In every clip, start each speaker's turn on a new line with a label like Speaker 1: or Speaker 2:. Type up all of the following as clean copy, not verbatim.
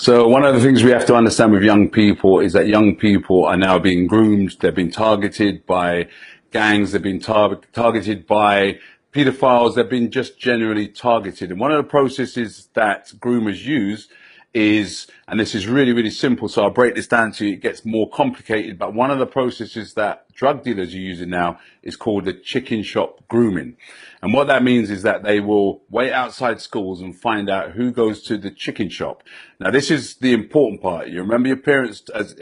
Speaker 1: So one of the things we have to understand with young people is that young people are now being groomed. They've been targeted by gangs. They've been targeted by pedophiles. They've been just generally targeted. And one of the processes that groomers use is, and this is really, really simple, so I'll break this down to you, it gets more complicated, but one of the processes that drug dealers are using now is called the chicken shop grooming. And what that means is that they will wait outside schools and find out who goes to the chicken shop. Now, this is the important part. You remember your parents, as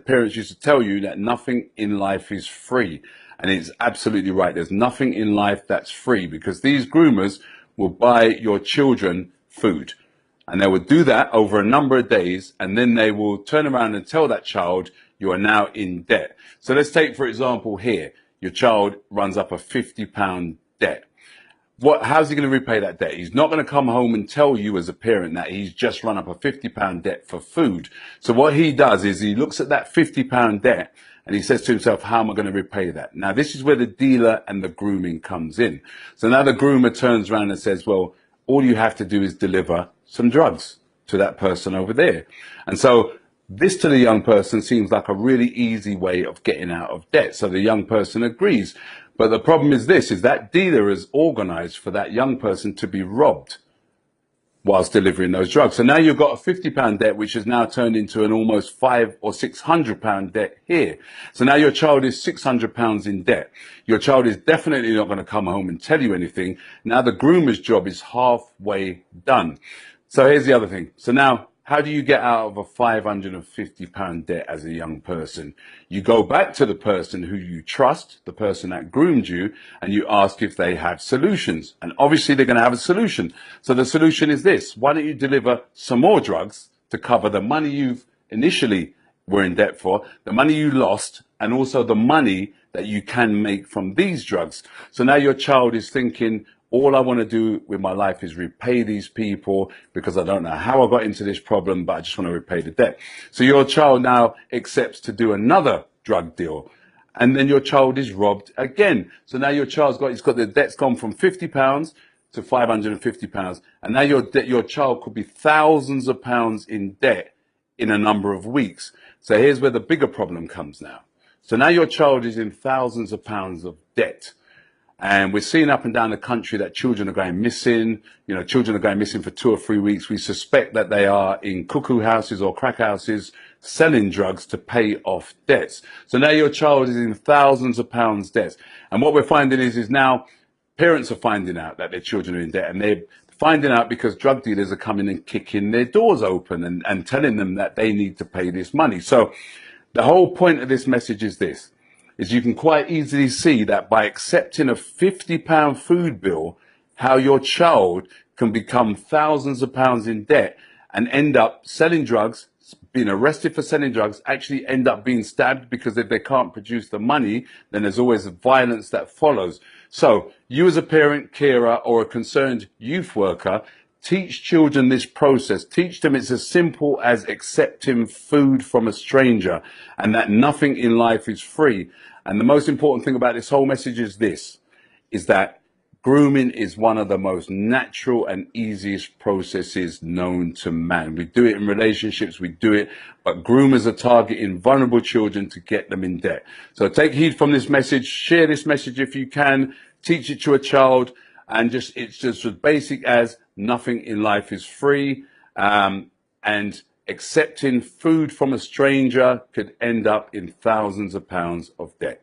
Speaker 1: parents used to tell you that nothing in life is free. And it's absolutely right. There's nothing in life that's free, because these groomers will buy your children food. And they will do that over a number of days, and then they will turn around and tell that child, you are now in debt. So let's take, for example, here, your child runs up a £50 debt. How's he going to repay that debt? He's not going to come home and tell you as a parent that he's just run up a £50 debt for food. So what he does is he looks at that £50 debt and he says to himself, how am I going to repay that? Now, this is where the dealer and the grooming comes in. So now the groomer turns around and says, well, all you have to do is deliver some drugs to that person over there. And so this to the young person seems like a really easy way of getting out of debt. So the young person agrees. But the problem is this, is that dealer is organized for that young person to be robbed whilst delivering those drugs. So now you've got a £50 debt, which has now turned into an almost £500 or £600 debt here. So now your child is £600 in debt. Your child is definitely not going to come home and tell you anything. Now the groomer's job is halfway done. So here's the other thing. So now, how do you get out of a £550 debt as a young person? You go back to the person who you trust, the person that groomed you, and you ask if they have solutions. And obviously they're going to have a solution. So the solution is this. Why don't you deliver some more drugs to cover the money you've initially were in debt for, the money you lost, and also the money that you can make from these drugs. So now your child is thinking, all I want to do with my life is repay these people, because I don't know how I got into this problem, but I just want to repay the debt. So your child now accepts to do another drug deal, and then your child is robbed again. So now your child's got the debt's gone from £50 to £550, and now your child could be thousands of pounds in debt in a number of weeks. So here's where the bigger problem comes now. So now your child is in thousands of pounds of debt. And we're seeing up and down the country that children are going missing. You know, children are going missing for 2 or 3 weeks. We suspect that they are in cuckoo houses or crack houses selling drugs to pay off debts. So now your child is in thousands of pounds debts. And what we're finding is now parents are finding out that their children are in debt, and they're finding out because drug dealers are coming and kicking their doors open and telling them that they need to pay this money. So the whole point of this message is this. Is you can quite easily see that by accepting a £50 food bill, how your child can become thousands of pounds in debt and end up selling drugs, being arrested for selling drugs, actually end up being stabbed, because if they can't produce the money, then there's always violence that follows. So you as a parent, carer, or a concerned youth worker, teach children this process. Teach them it's as simple as accepting food from a stranger, and that nothing in life is free. And the most important thing about this whole message is this, is that grooming is one of the most natural and easiest processes known to man. We do it in relationships, we do it, but groomers are targeting vulnerable children to get them in debt. So take heed from this message, share this message if you can, teach it to a child, and it's just as basic as nothing in life is free, and accepting food from a stranger could end up in thousands of pounds of debt.